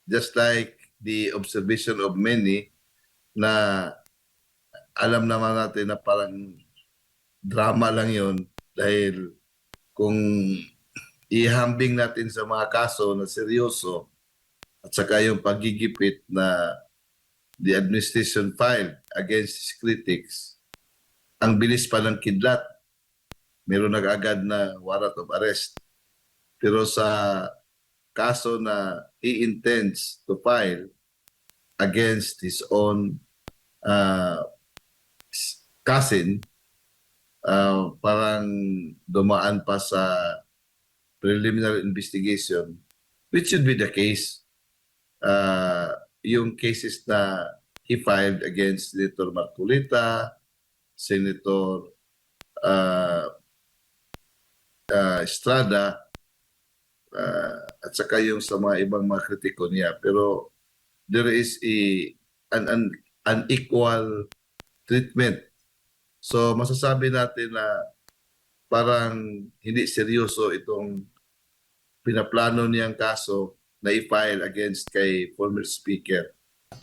just like the observation of many na alam naman natin na parang drama lang yon dahil kung ihambing natin sa mga kaso na seryoso at saka yung pagigipit na the administration filed against his critics, ang bilis pa ng kidlat. Meron nag-agad na warrant of arrest. Pero sa kaso na he intends to file against his own uh, cousin, parang dumaan pa sa preliminary investigation, which should be the case. Yung cases na he filed against Senator Marcolita, Senator Estrada, at saka yung sa mga ibang mga kritiko niya. Pero there is an unequal treatment. So masasabi natin na parang hindi seryoso itong pinaplano niyang kaso na i-file against kay former speaker.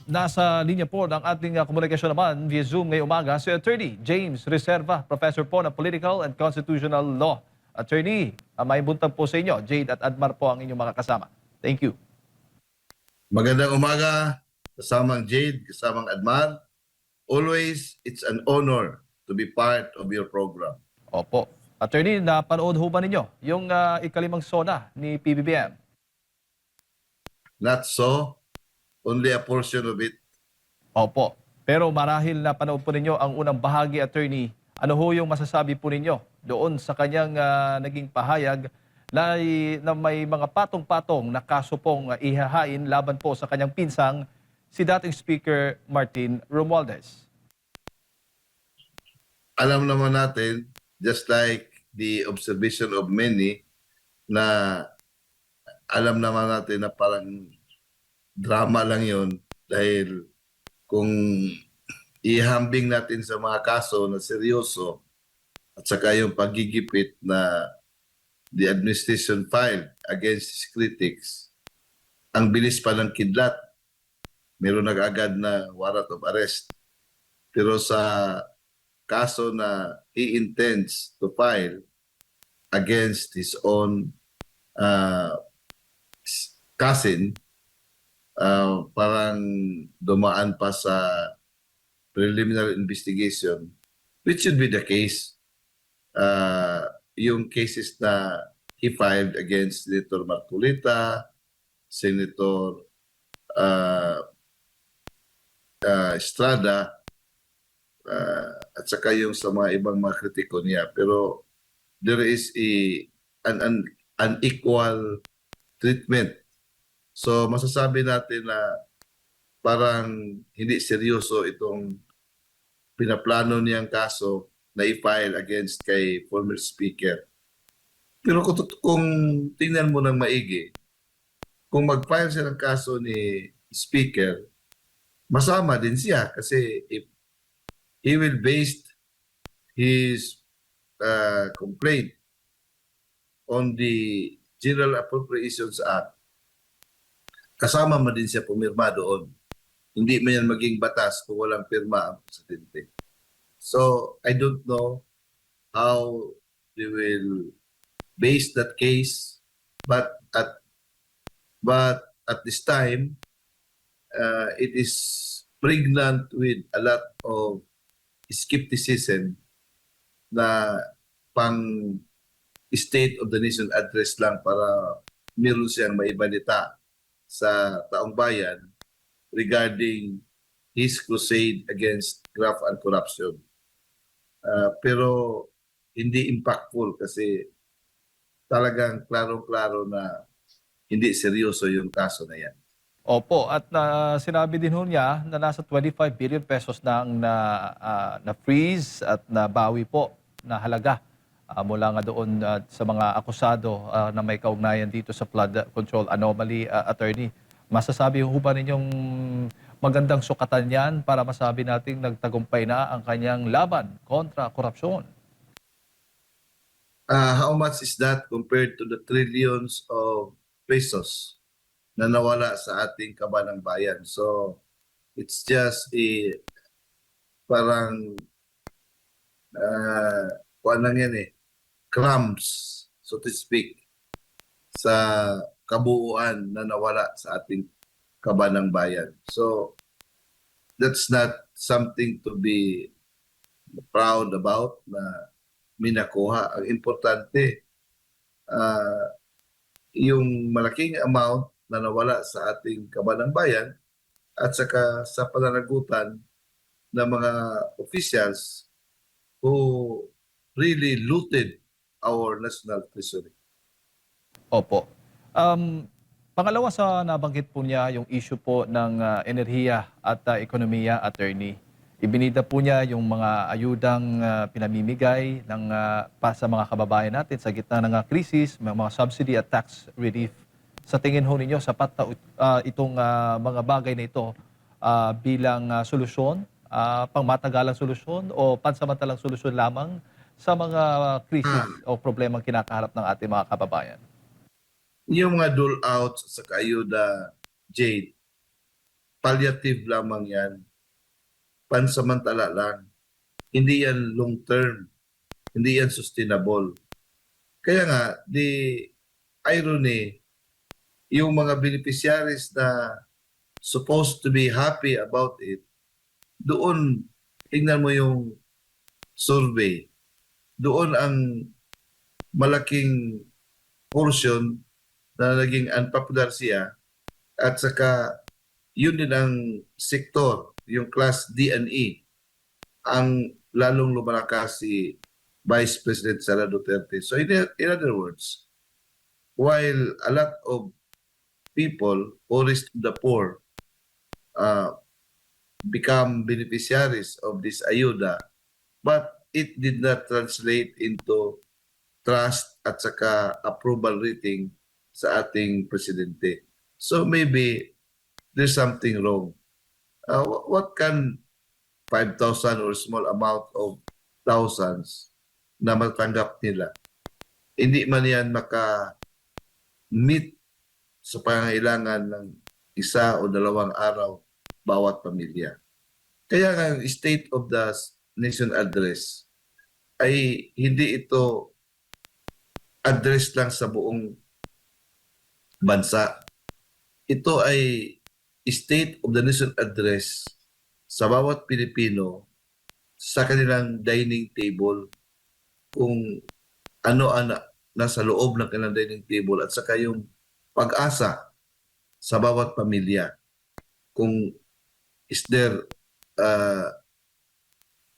Nasa linya po ng ating komunikasyon naman via Zoom ngayong umaga si Attorney James Reserva, Professor po ng Political and Constitutional Law. Attorney, may buntag po sa inyo. Jade at Admar po ang inyong mga kasama. Thank you. Magandang umaga, kasamang Jade, kasamang Admar. Always, it's an honor to be part of your program. Opo. Attorney, napanood ho ba ninyo yung ikalimang SONA ni PBBM? Not so, only a portion of it. Opo. Pero marahil napanood po ninyo ang unang bahagi, Attorney. Ano ho yung masasabi po ninyo doon sa kanyang naging pahayag na may mga patong-patong na kaso pong ihahain laban po sa kanyang pinsang si dating Speaker Martin Romualdez? Alam naman natin, just like the observation of many, na alam naman natin na parang drama lang yon dahil kung ihambing natin sa mga kaso na seryoso at saka yung pagigipit na the administration filed against his critics, ang bilis pa ng kidlat. Meron nag-agad na warrant of arrest. Pero sa kaso na he intends to file against his own cousin, parang dumaan pa sa preliminary investigation, which should be the case. Yung cases na he filed against Senator Marcolita, Senator Estrada, at saka yung sa mga ibang mga kritiko niya. Pero there is an unequal treatment. So masasabi natin na parang hindi seryoso itong pinaplano niyang kaso na i-file against kay former speaker. Pero kung tingnan mo ng maigi, kung mag-file siya ng kaso ni speaker, masama din siya kasi if he will base his complaint on the General Appropriations Act, kasama man din siya pumirma doon. Hindi man yan maging batas kung walang pirma ang presidente. So, I don't know how they will base that case, but at this time, it is pregnant with a lot of skepticism na pang State of the Nation address lang para meron siyang maibalita sa taong bayan regarding his crusade against graft and corruption. Pero hindi impactful kasi talagang klaro-klaro na hindi seryoso yung kaso na yan. Opo, at sinabi din ho niya na nasa 25 billion pesos na ang na-freeze at nabawi po na halaga mula nga doon sa mga akusado na may kaugnayan dito sa flood control anomaly, Attorney. Masasabi ho ba ninyong magandang sukatan yan para masabi nating nagtagumpay na ang kanyang laban kontra korupsyon? How much is that compared to the trillions of pesos na nawala sa ating kabanang bayan. So it's just parang kuwan lang yan crumbs, so to speak, sa kabuuan na nawala sa ating kabanang bayan. So that's not something to be proud about na minakuha. Ang importante, ah, yung malaking amount na nawala sa ating kabanang bayan at saka sa pananagutan ng mga officials who really looted our national treasury. Opo. Pangalawa sa nabanggit po niya yung issue po ng enerhiya at ekonomiya, attorney. Ibinida po niya yung mga ayudang pinamimigay sa mga kababayan natin sa gitna ng krisis, may mga subsidy at tax relief. Sa tingin ho ninyo, sapat na itong mga bagay na ito bilang solusyon, pangmatagalang solusyon o pansamantalang solusyon lamang sa mga krisis o problemang kinakaharap ng ating mga kababayan? Yung mga dole outs sa ayuda, Jade, palliative lamang yan, pansamantala lang. Hindi yan long term, hindi yan sustainable. Kaya nga, the irony, yung mga beneficiaries na supposed to be happy about it, doon, tingnan mo yung survey, doon ang malaking portion na naging unpopular siya at saka yun din ang sektor, yung class D and E, ang lalong lumalakas si Vice President Sara Duterte. So in other words, while a lot of people, poorest to the poor, uh, become beneficiaries of this ayuda, but it did not translate into trust at saka approval rating sa ating presidente. So maybe there's something wrong. What can 5,000 or small amount of thousands na matanggap nila? Hindi man yan maka-meet sa pangangailangan ng isa o dalawang araw bawat pamilya. Kaya nga ang State of the Nation Address ay hindi ito address lang sa buong bansa. Ito ay State of the Nation Address sa bawat Pilipino sa kanilang dining table, kung ano ang nasa loob ng kanilang dining table at saka yung pag-asa sa bawat pamilya. Kung is there uh,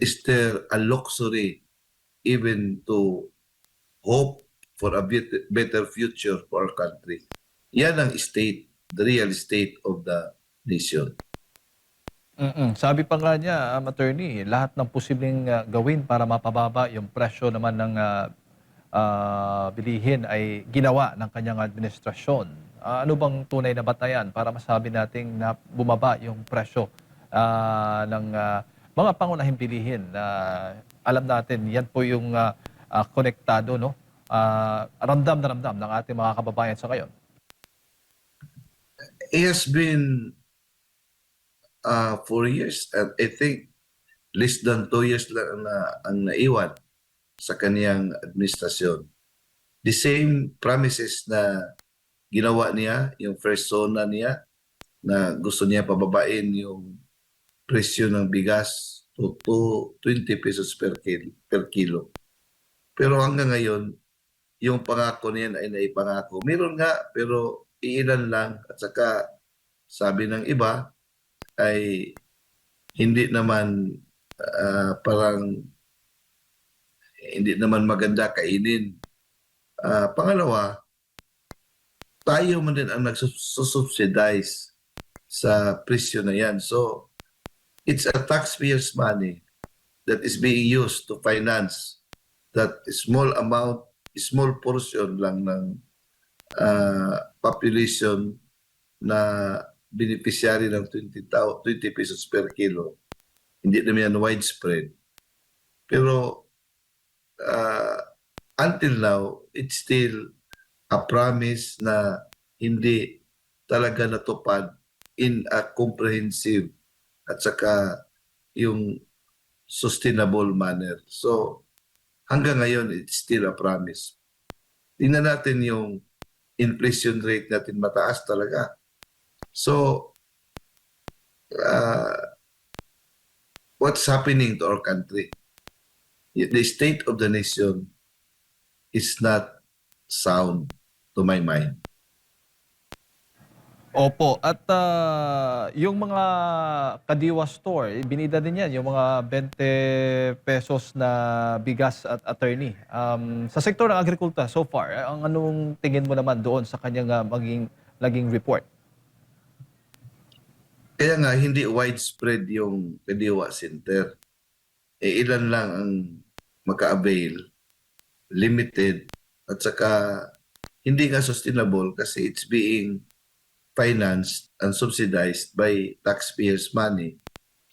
a luxury even to hope for a better future for our country. Yan ang state, the real state of the nation. Sabi pa nga niya, attorney, lahat ng posibleng gawin para mapababa yung presyo naman ng bilihin ay ginawa ng kanyang administrasyon. Ano bang tunay na batayan para masabi nating na bumaba yung presyo ng mga pangunahing bilihin? Alam natin, yan po yung konektado, no? Ramdam na ramdam ng ating mga kababayan sa ngayon. It has been 4 years and I think less than 2 years lang na ang naiwan sa kaniyang administrasyon. The same promises na ginawa niya, yung first zona niya, na gusto niya pababain yung presyo ng bigas to 20 pesos per kilo. Pero hanggang ngayon, yung pangako niyan ay naipangako. Meron nga, pero iilan lang. At saka, sabi ng iba, ay hindi naman parang hindi naman maganda kainin. Pangalawa, tayo man din ang nagsusubsidize sa presyo na yan. So, it's a taxpayer's money that is being used to finance that small amount, small portion lang ng population na beneficiary ng 20 pesos per kilo. Hindi naman yan widespread. Pero until now, it's still a promise na hindi talaga natupad in a comprehensive at saka yung sustainable manner. So hanggang ngayon, it's still a promise. Tingnan natin yung inflation rate natin mataas talaga. So what's happening to our country? The state of the nation is not sound to my mind. Opo, at yung mga Kadiwa store, binida din yan, yung mga 20 pesos na bigas at attorney. Sa sektor ng agrikultura, so far, ang anong tingin mo naman doon sa kanyang naging report? Kaya nga, hindi widespread yung Kadiwa Center. Ilan lang ang maka-avail, limited, at saka hindi nga sustainable kasi it's being financed and subsidized by taxpayers' money.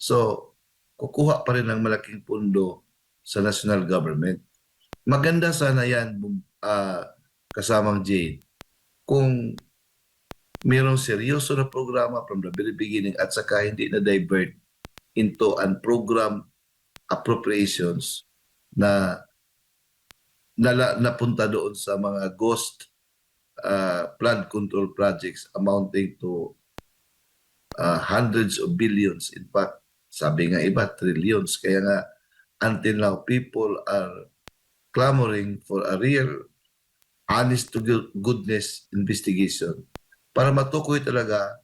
So, kukuha pa rin ng malaking pundo sa national government. Maganda sana yan, kasamang Jane, kung mayroong seryoso na programa from the very beginning at saka hindi na divert into unprogrammed appropriations na napunta doon sa mga ghost flood control projects amounting to hundreds of billions. In fact, sabi nga iba, trillions. Kaya nga, until now, people are clamoring for a real, honest to goodness investigation para matukoy talaga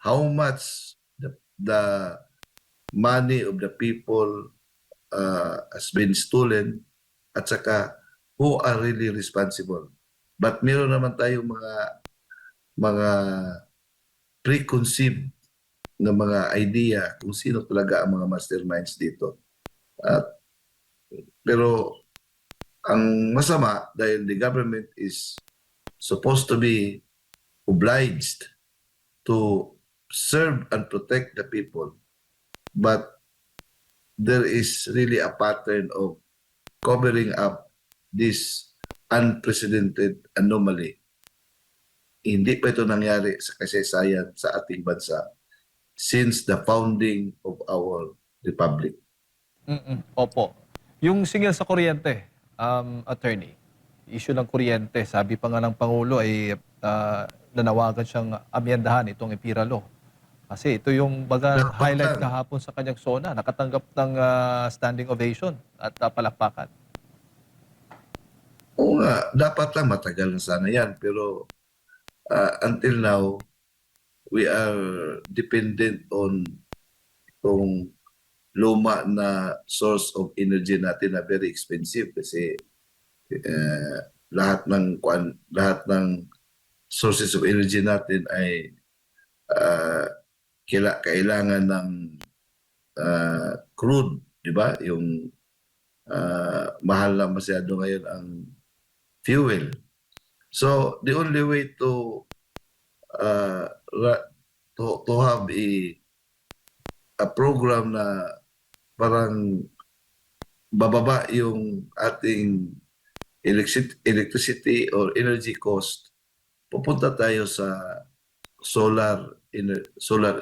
how much the money of the people has been stolen at saka who are really responsible. But meron naman tayong mga preconceived na mga idea kung sino talaga ang mga masterminds dito. Pero ang masama dahil the government is supposed to be obliged to serve and protect the people, but there is really a pattern of covering up this unprecedented anomaly. Hindi pa ito nangyari sa kasaysayan sa ating bansa since the founding of our republic. Opo. Yung singil sa kuryente, attorney, issue ng kuryente, sabi pa nga ng Pangulo ay nanawagan siyang amyendahan itong EPIRA Law. Kasi ito yung highlight lang. kahapon sa kanyang SONA, nakatanggap ng standing ovation at palakpakan. Oo nga, dapat lang matagal na sana yan. Pero until now, we are dependent on itong luma na source of energy natin na very expensive kasi lahat ng sources of energy natin ay kailangan ng crude, di ba? Yung mahal na masyado ngayon ang fuel. So the only way to have a program na parang bababa yung ating electricity or energy cost, pupunta tayo sa solar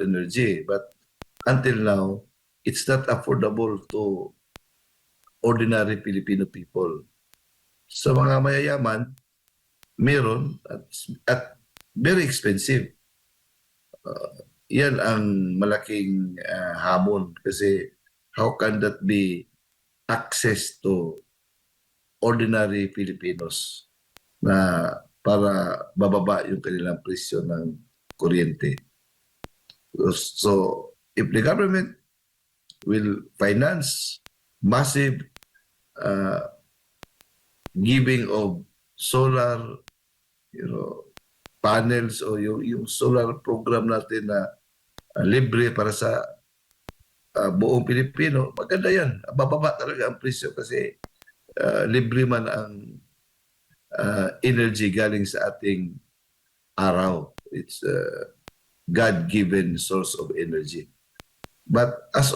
energy. But until now, it's not affordable to ordinary Filipino people. Sa mga mayayaman, meron at very expensive. Yan ang malaking hamon kasi how can that be access to ordinary Filipinos na para bababa yung kanilang presyo ng kuryente. So, if the government will finance massive giving of solar, panels o yung solar program natin na libre para sa buong Pilipino, maganda yan. Bababa talaga ang presyo kasi libre man ang energy galing sa ating araw. It's a God-given source of energy. But as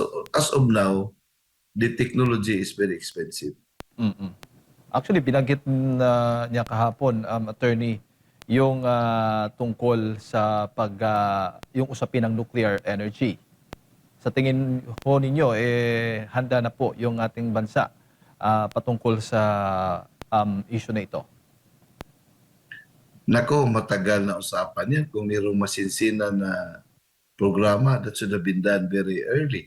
of now, the technology is very expensive. Actually, binanggit na niya kahapon, attorney, yung tungkol sa yung usapin ng nuclear energy. Sa tingin ho ninyo, handa na po yung ating bansa patungkol sa issue na ito? Nako, matagal na usapan yan. Kung mayroong masinsinan na programa, that should have been done very early.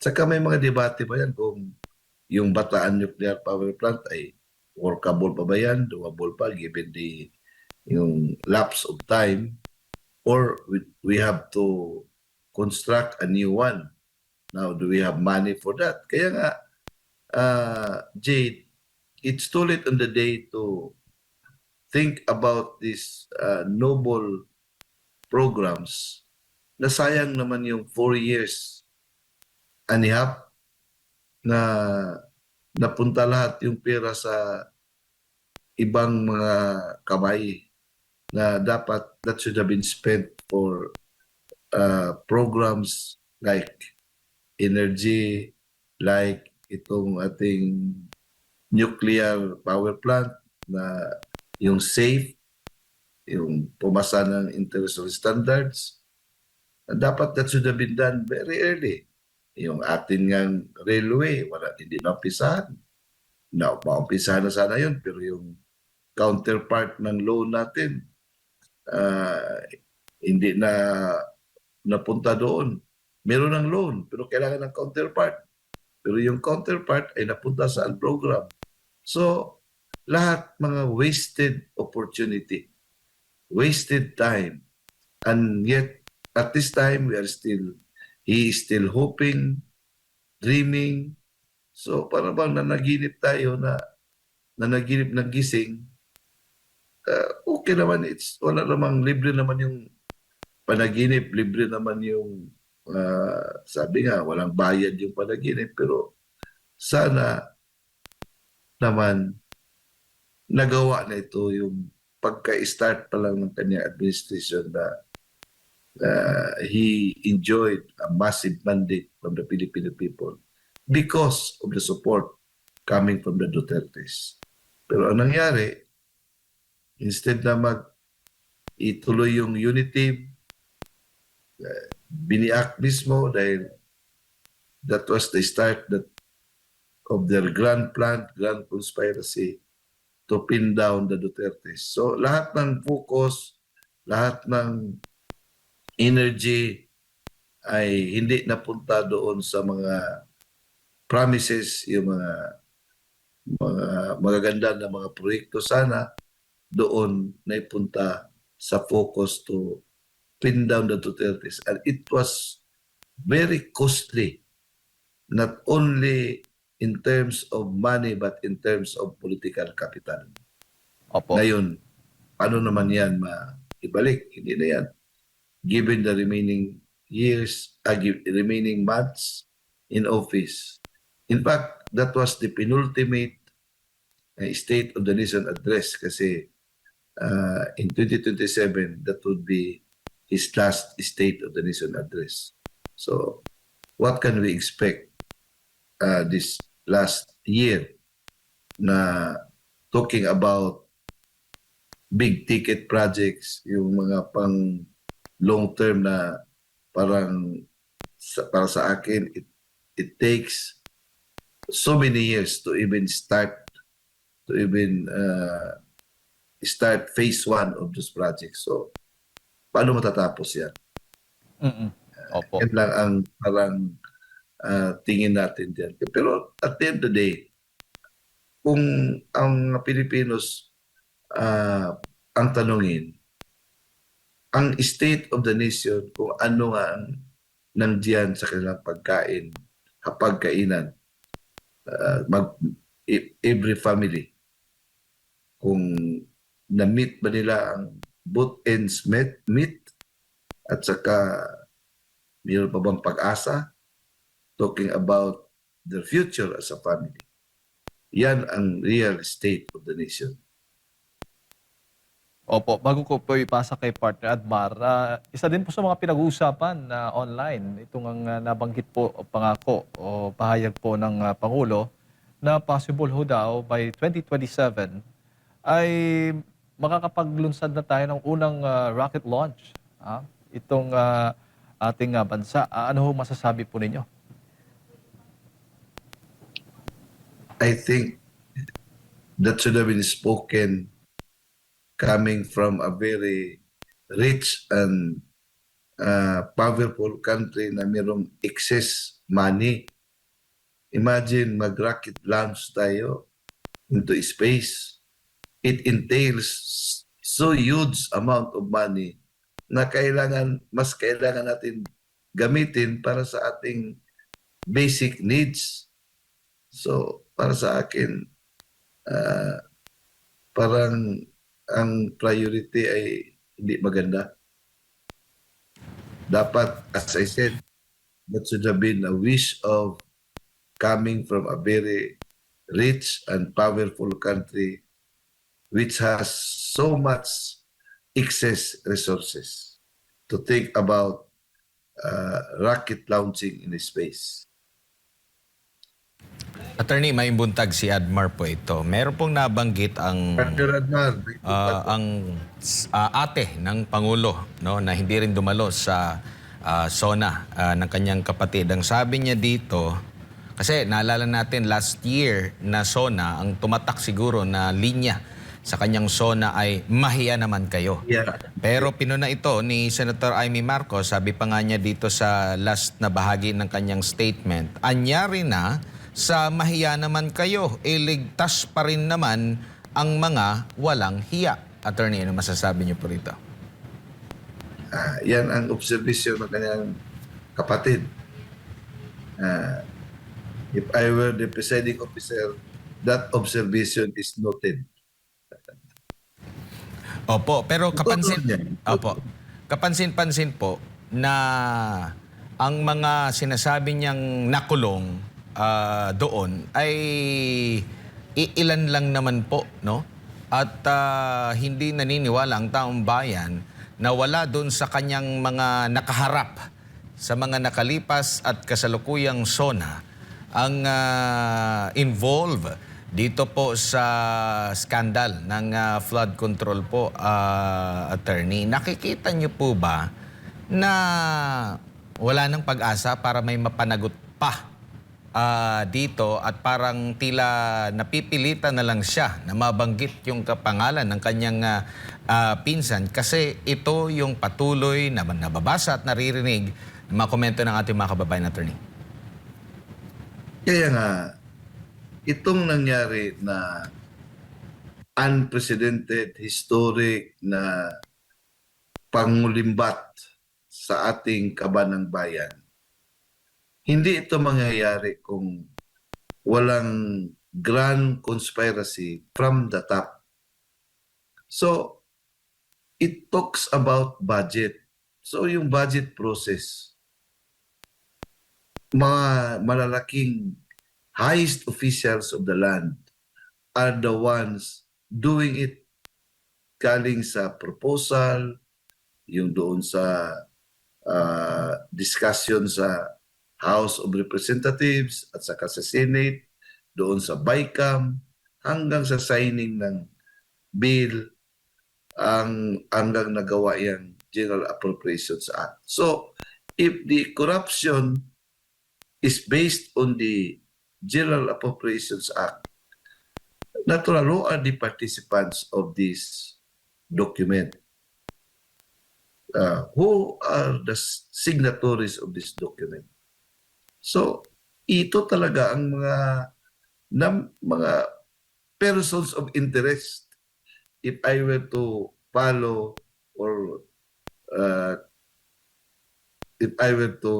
Saka may mga debate pa yan kung yung Bataan Nuclear Power Plant ay workable pa ba yan, doable pa given yung lapse of time, or we have to construct a new one. Now, do we have money for that? Kaya nga, Jade, it's too late on the day to think about these noble programs na sayang naman yung 4 years and a half na napunta lahat yung pera sa ibang mga kamay na dapat that should have been spent for programs like energy, like itong ating nuclear power plant na yung safe, yung pumasa ng international standards. Dapat that should have been done very early. Yung atin ngang railway, wala, hindi na umpisahan. Maumpisahan na sana yun, pero yung counterpart ng loan natin, ah, hindi na napunta doon. Meron ng loan, pero kailangan ng counterpart. Pero yung counterpart ay napunta sa program. So, lahat mga wasted opportunity, wasted time. And yet, at this time, he is still hoping, dreaming. So, para bang nanaginip tayo na nanaginip ng gising, okay naman, wala namang, libre naman yung panaginip, libre naman yung, sabi nga, walang bayad yung panaginip, pero sana naman nagawa na ito yung pagka-start pa lang ng kanyang administration na he enjoyed a massive mandate from the Filipino people because of the support coming from the Dutertes. Pero ang nangyari, instead na ituloy yung unity, biniak mismo dahil that was the start of their grand plan, grand conspiracy to pin down the Dutertes. So lahat ng focus, lahat ng energy ay hindi napunta doon sa mga promises, yung mga magaganda na mga proyekto. Sana doon naipunta sa focus to pin down the Dutertes. And it was very costly, not only in terms of money but in terms of political capital. Opo. Ngayon, paano naman yan maibalik? Hindi na yan. Given the remaining years, remaining months in office. In fact, that was the penultimate State of the Nation address kasi in 2027, that would be his last State of the Nation address. So, what can we expect this last year na talking about big ticket projects, yung mga pang long term na parang para sa akin, it takes so many years to even start phase 1 of this project. So, paano matatapos yan? Opo. Yan lang ang parang tingin natin dyan. Pero at the end of the day, kung ang Pilipinos ang tanungin, ang state of the nation, kung ano nga ang nandiyan sa kanilang pagkain, hapagkainan, every family, kung na-meet ba nila ang both ends meet, at saka mayroon pa bang pag-asa, talking about their future as a family. Yan ang real state of the nation. Opo, bago ko po ipasa kay Partner Admar, isa din po sa mga pinag-uusapan na online, itong ang nabanggit po o pangako o pahayag po ng Pangulo na possible ho daw by 2027 ay makakapaglunsad na tayo ng unang rocket launch. Itong ating bansa. Ano ho masasabi po ninyo? I think that should have been spoken coming from a very rich and powerful country na mayroong excess money. Imagine mag-rocket launch tayo into space. It entails so huge amount of money na mas kailangan natin gamitin para sa ating basic needs. So, para sa akin, parang ang priority ay hindi maganda. Dapat, as I said, that should have been a wish of coming from a very rich and powerful country which has so much excess resources to think about rocket launching in space. Attorney, may buntag si Admar po ito. Meron pong nabanggit Partner Admar, ate ng Pangulo, no, na hindi rin dumalo sa SONA ng kanyang kapatid. Ang sabi niya dito, kasi naalala natin last year na SONA, ang tumatak siguro na linya sa kanyang SONA ay mahiya naman kayo. yeah. Pero pinuna ito ni Senator Amy Marcos, sabi pa nga niya dito sa last na bahagi ng kanyang statement, anyari na sa mahiya naman kayo, iligtas pa rin naman ang mga walang hiya. Attorney, ano masasabi niyo po rito? Yan ang observation ng kanyang kapatid. If I were the presiding officer, that observation is noted. Opo, pero kapansin, Totoo yan. opo, kapansin-pansin po na ang mga sinasabi niyang nakulong doon ay iilan lang naman po, no? At hindi naniniwala ang taong bayan na wala doon sa kanyang mga nakaharap sa mga nakalipas at kasalukuyang SONA ang involve dito po sa skandal ng flood control po, attorney. Nakikita niyo po ba na wala nang pag-asa para may mapanagot pa dito at parang tila napipilitan na lang siya na mabanggit yung kapangalan ng kanyang pinsan kasi ito yung patuloy na nababasa at naririnig ng mga komento ng ating mga kababayan, attorney? Kaya nga, itong nangyari na unprecedented, historic na pangulimbat sa ating kabanang bayan, hindi ito mangyayari kung walang grand conspiracy from the top. So, it talks about budget. So, yung budget process, mga malalaking highest officials of the land are the ones doing it galing sa proposal, yung doon sa discussion sa House of Representatives at saka sa Senate, doon sa BICAM, hanggang sa signing ng bill, hanggang nagawa yung General Appropriations Act. So, if the corruption is based on the General Appropriations Act, natural, who are the participants of this document? Who are the signatories of this document? So, ito talaga ang mga persons of interest. If I were to follow or if I were to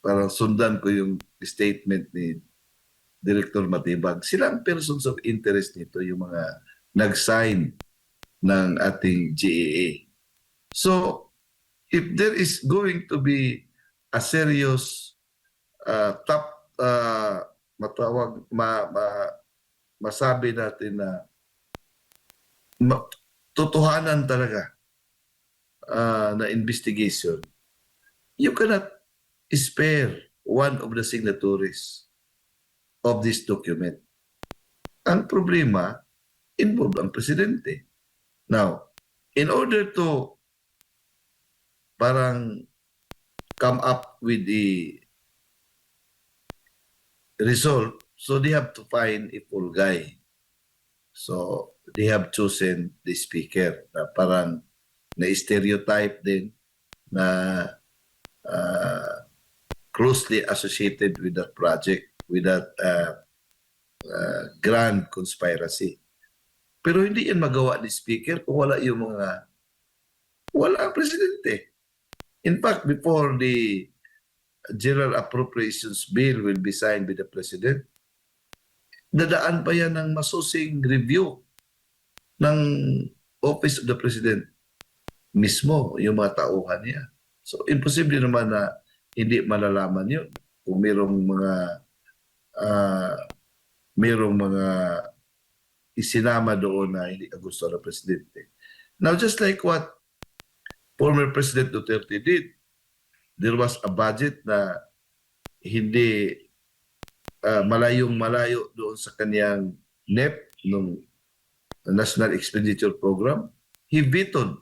parang sundan ko yung statement ni Director Matibag, sila ang persons of interest nito, yung mga nag-sign ng ating GAA. So, if there is going to be a serious masabi natin na totohanan talaga na investigation, you cannot spare one of the signatories of this document. Ang problema, involved ang presidente. Now, in order to parang come up with the result, so they have to find a full guy. So, they have chosen the speaker na parang na-stereotype din na closely associated with that project, with that grand conspiracy. Pero hindi yan magawa ni speaker kung wala ang presidente. In fact, before the General Appropriations Bill will be signed by the President, dadaan pa yan ng masusing review ng Office of the President mismo, yung mga tauhan niya. So, imposible naman na hindi malalaman yun kung merong mga isinama doon na hindi gusto ng Presidente. Now, just like what former President Duterte did, there was a budget na hindi malayong-malayo doon sa kanyang NEP, nung National Expenditure Program. He vetoed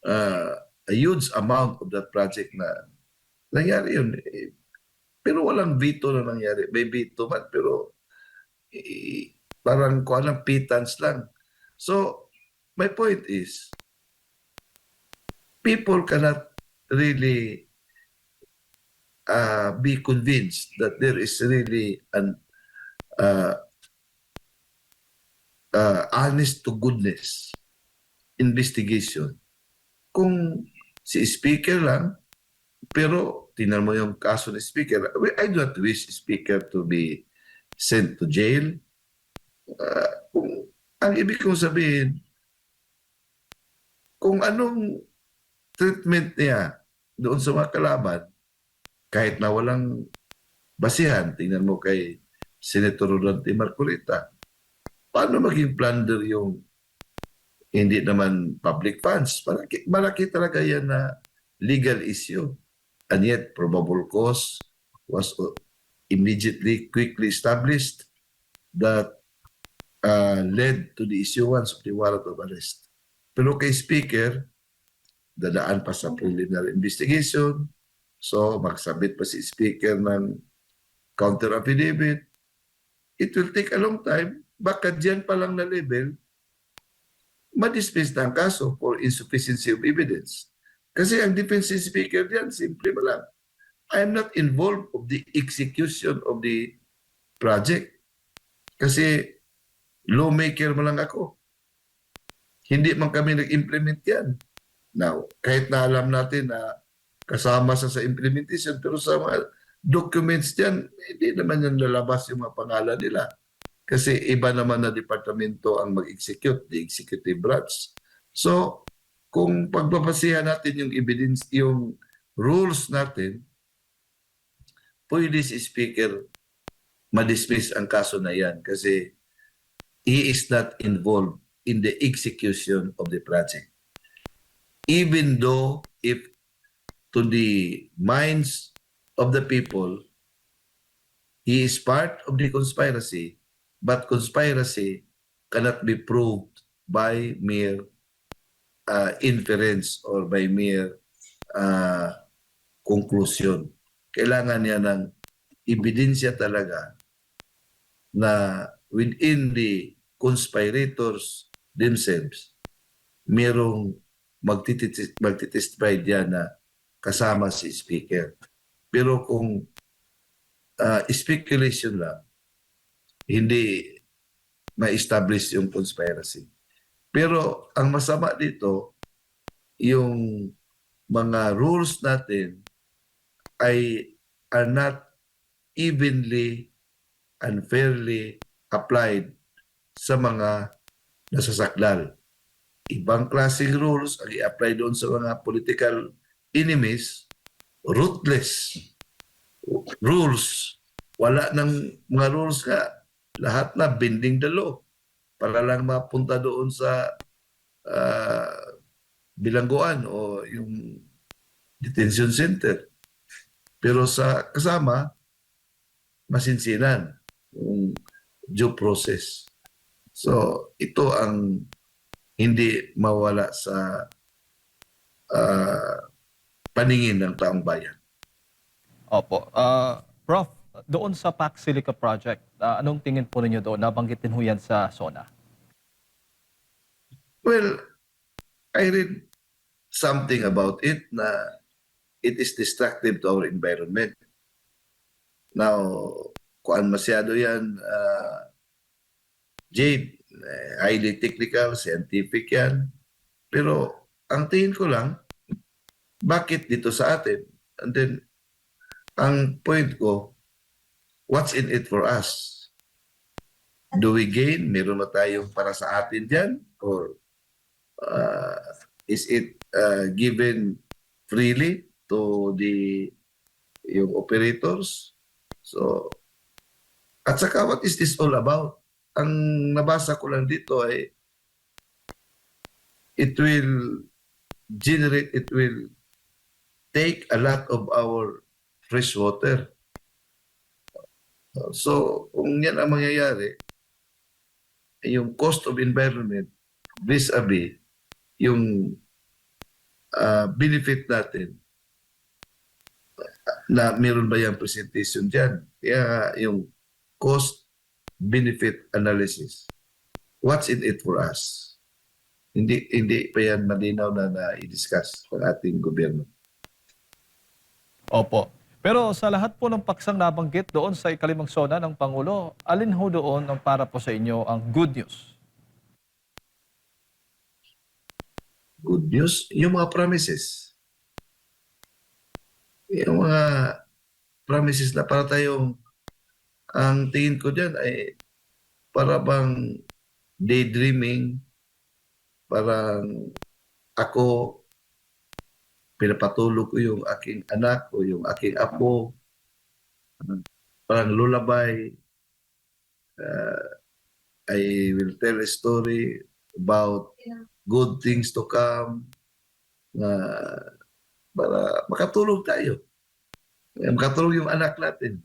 a huge amount of that project na nangyari yun. Pero walang veto na nangyari. May veto man, pero parang kung anong pittance lang. So, my point is, people cannot really be convinced that there is really an honest to goodness investigation. Kung si Speaker lang, pero tingnan mo yung kaso ni Speaker, I do not wish Speaker to be sent to jail. Kung ang ibig kong sabihin, kung anong treatment niya doon sa mga kalaban, kahit na walang basihan, tingnan mo kay Senator Rodante Marcolita, paano maging plunder yung hindi naman public funds? Malaki talaga yan na legal issue. And yet, probable cause was immediately, quickly established that led to the issuance of the warrant of arrest. Pero kay Speaker, dadaan pa sa preliminary investigation. So, magsabit pa si Speaker ng counter affidavit. It will take a long time. Baka dyan pa lang na level, ma-dismiss na ang kaso for insufficiency of evidence. Kasi ang defense speaker diyan, simple mo lang. I am not involved of the execution of the project. Kasi lawmaker mo lang ako. Hindi man kami nag-implement yan. Now, kahit na alam natin na kasama sa implementation, pero sa mga documents diyan, hindi naman yan lalabas yung mga pangalan nila. Kasi iba naman na departamento ang mag-execute, the executive branch. So, kung pagbabasihan natin yung evidence, yung rules natin, pwede si Speaker ma-dismiss ang kaso na yan kasi he is not involved in the execution of the project. Even though if to the minds of the people, he is part of the conspiracy, but conspiracy cannot be proved by mere inference or by mere conclusion. Kailangan niya ng ebidensya talaga na within the conspirators themselves, merong magtitestify diyan na kasama si Speaker. Pero kung speculation lang, hindi ma-establish yung conspiracy. Pero ang masama dito, yung mga rules natin are not evenly and fairly applied sa mga nasasakdal. Ibang klaseng rules ang i-apply doon sa mga political enemies, ruthless rules. Wala ng mga rules nga. Lahat na bending the law para lang mapunta doon sa bilangguan o yung detention center. Pero sa kasama, masinsinan yung due process. So, ito ang hindi mawala sa ah, paningin ng taong bayan. Opo. Prof, doon sa Pac Silica Project, anong tingin po ninyo doon? Nabanggit din ho yan sa SONA. Well, I read something about it na it is destructive to our environment. Now, kuan masyado yan, Jade, highly technical, scientific yan. Pero ang tingin ko lang, bakit dito sa atin? And then, ang point ko, what's in it for us? Do we gain? Meron na tayong para sa atin dyan? Or uh, is it given freely to yung operators? So, at saka what is this all about? Ang nabasa ko lang dito ay it will it will take a lot of our fresh water. So, kung yan ang mangyayari, yung cost of environment vis-a-vis yung benefit natin na meron ba yung presentation dyan. Kaya yung cost-benefit analysis, what's in it for us? Hindi pa yan malinaw na i-discuss ng ating gobyerno. Opo. Pero sa lahat po ng paksang nabanggit doon sa ikalimang SONA ng Pangulo, alin ho doon ang para po sa inyo ang good news? Good news, yung mga promises. Yung mga promises na para tayong, ang tingin ko dyan ay para bang daydreaming, parang ako, pinapatulog ko yung aking anak o yung aking apo, parang lullaby. I will tell a story about good things to come na para makatulog tayo. Makatulog yung anak natin.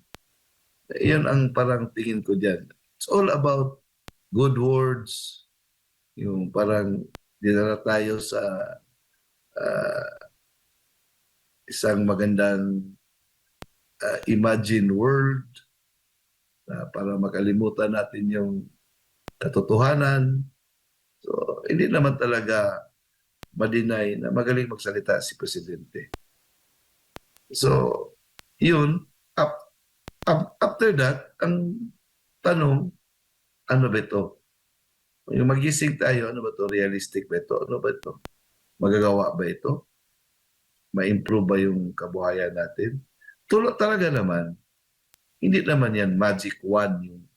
Yan ang parang tingin ko dyan. It's all about good words, yung parang dinala tayo sa isang magandang imagine world para makalimutan natin yung katotohanan. So, hindi naman talaga ma-deny na magaling magsalita si Presidente. So, yun, after that, ang tanong, ano ba ito? Yung magising tayo, ano ba ito? Realistic ba ito? Ano ba ito? Magagawa ba ito? Ma-improve ba yung kabuhayan natin? Tulad talaga naman, hindi naman yan magic wand yung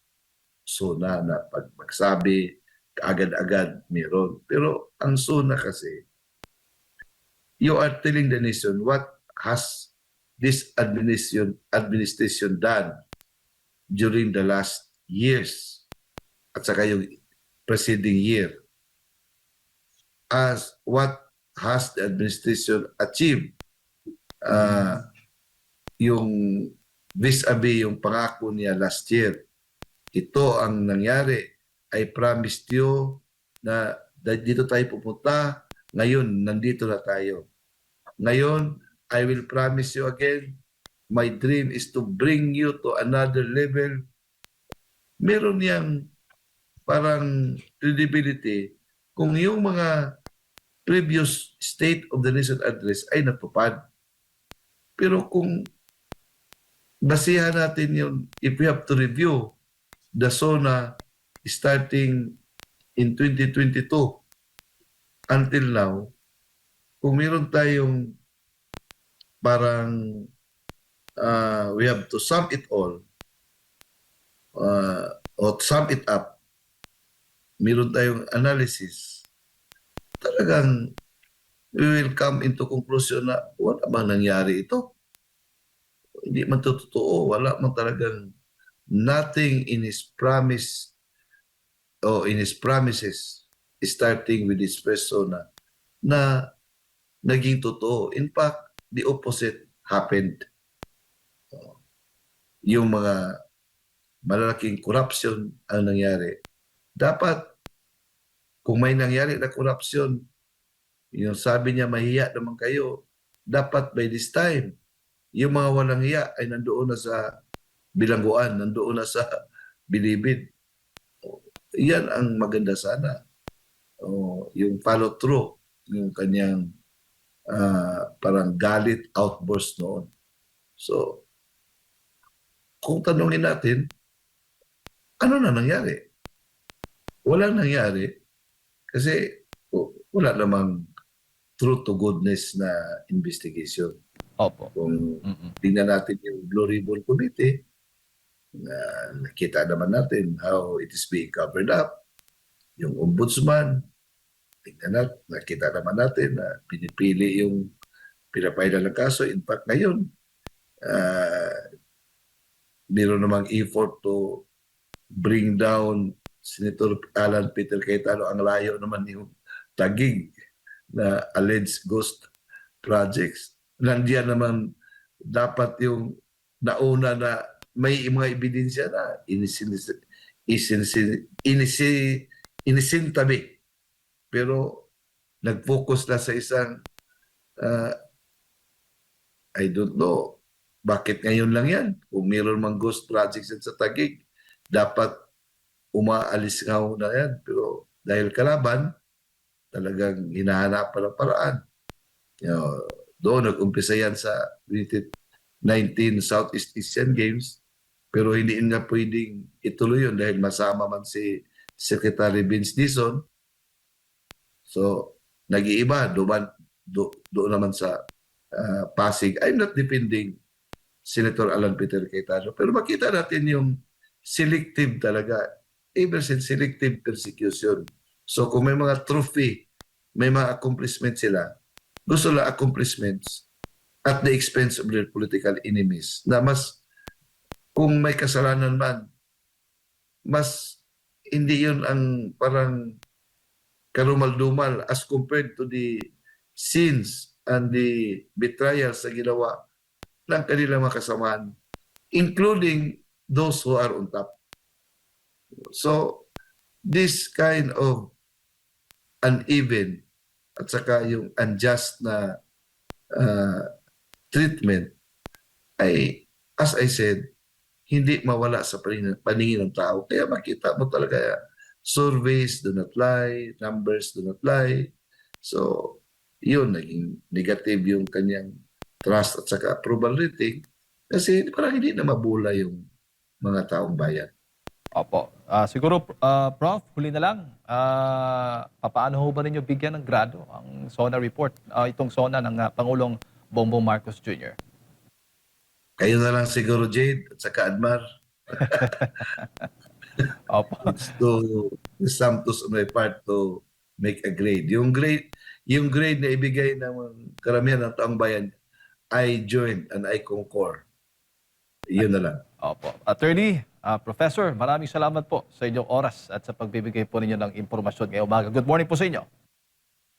SONA na pag magsabi, kaagad-agad meron. Pero ang SONA kasi, you are telling the nation what has this administration done during the last years at saka yung preceding year. As what has the administration achieved yung vis-a-vis yung pangako niya last year. Ito ang nangyari. I promised you na dito tayo pupunta. Ngayon, nandito na tayo. Ngayon, I will promise you again, my dream is to bring you to another level. Meron niyang parang credibility kung yung mga previous State of the Nation address ay natupad. Pero kung basihan natin yun, if we have to review the SONA starting in 2022 until now, kung meron tayong parang we have to sum it all or sum it up, meron tayong analysis, talagang we will come into conclusion na wala bang nangyari ito. Hindi man ito totoo, wala man talagang nothing in his promise or in his promises starting with his persona na naging totoo. In fact, the opposite happened. Yung mga malalaking corruption ang nangyari. dapat kung may nangyari na korupsyon, yung sabi niya mahiya naman kayo, dapat by this time, yung mga walang hiya ay nandoon na sa bilangguan, nandoon na sa bilibid. Yan ang maganda sana. Yung follow through, yung kanyang parang galit outburst noon. So, kung tanungin natin, ano na nangyari? Walang nangyari kasi wala namang true to goodness na investigation. Opo. Kung Mm-mm. tingnan natin yung Blue Ribbon Committee, na nakita naman natin how it is being covered up. Yung ombudsman, nakita naman natin na pinipili yung pinapailan ng kaso. In fact, ngayon, meron namang effort to bring down Senator Alan Peter Cayetano. Ang layo naman yung Taguig na alleged ghost projects. Nandiyan naman dapat yung nauna na may mga ebidensya na inisintabi. Pero nag-focus na sa isang I don't know bakit ngayon lang yan. Kung mayroon mang ghost projects yan sa Taguig, dapat umaalis nga na yan. Pero dahil kalaban, talagang hinahanapan ng paraan. Doon nag-umpisa yan sa 2019 Southeast Asian Games, pero hindi nga pwedeng ituloy yun dahil masama man si Secretary Vince Dizon. So, nag-iiba doon naman sa Pasig. I'm not defending Senator Alan Peter Cayetano, pero makita natin yung selective talaga, ever since selective persecution. So, kung may mga trophy, may mga accomplishments sila, gusto lang accomplishments at the expense of their political enemies, na mas, kung may kasalanan man, mas hindi yun ang parang karumal-dumal as compared to the sins and the betrayals na ginawa ng kanilang mga kasamaan, including those who are on top. So, this kind of uneven at saka yung unjust na treatment ay, as I said, hindi mawala sa paningin ng tao. Kaya makita mo talaga, surveys do not lie, numbers do not lie. So, yun, naging negative yung kanyang trust at saka approval rating kasi parang hindi na mabula yung mga taong bayan. Opo. Siguro, Prof, huli na lang. Papaano ho ba ninyo bigyan ng grado ang SONA report? Itong SONA ng Pangulong Bongbong Marcos Jr. Kayo na lang siguro, Jade, at saka Admar. Opo. It's to presumptuous on my part to make a grade. Yung grade na ibigay ng karamihan ng taong bayan, I join and I concur. Yun na lang. Opo. Attorney, Professor, maraming salamat po sa inyong oras at sa pagbibigay po ninyo ng impormasyon ngayong umaga. Good morning po sa inyo.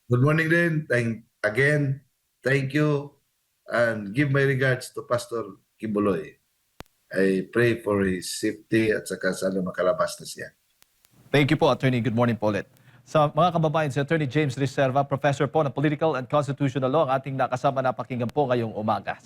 Good morning din. Thank you. And give my regards to Pastor Kibuloy. I pray for his safety at saka sana makalabas na siya. Thank you po, Attorney. Good morning po ulit. Sa mga kababayan, si Attorney James Reserva, Professor po ng Political and Constitutional Law, ang ating nakasama na pakinggan po ngayong umaga.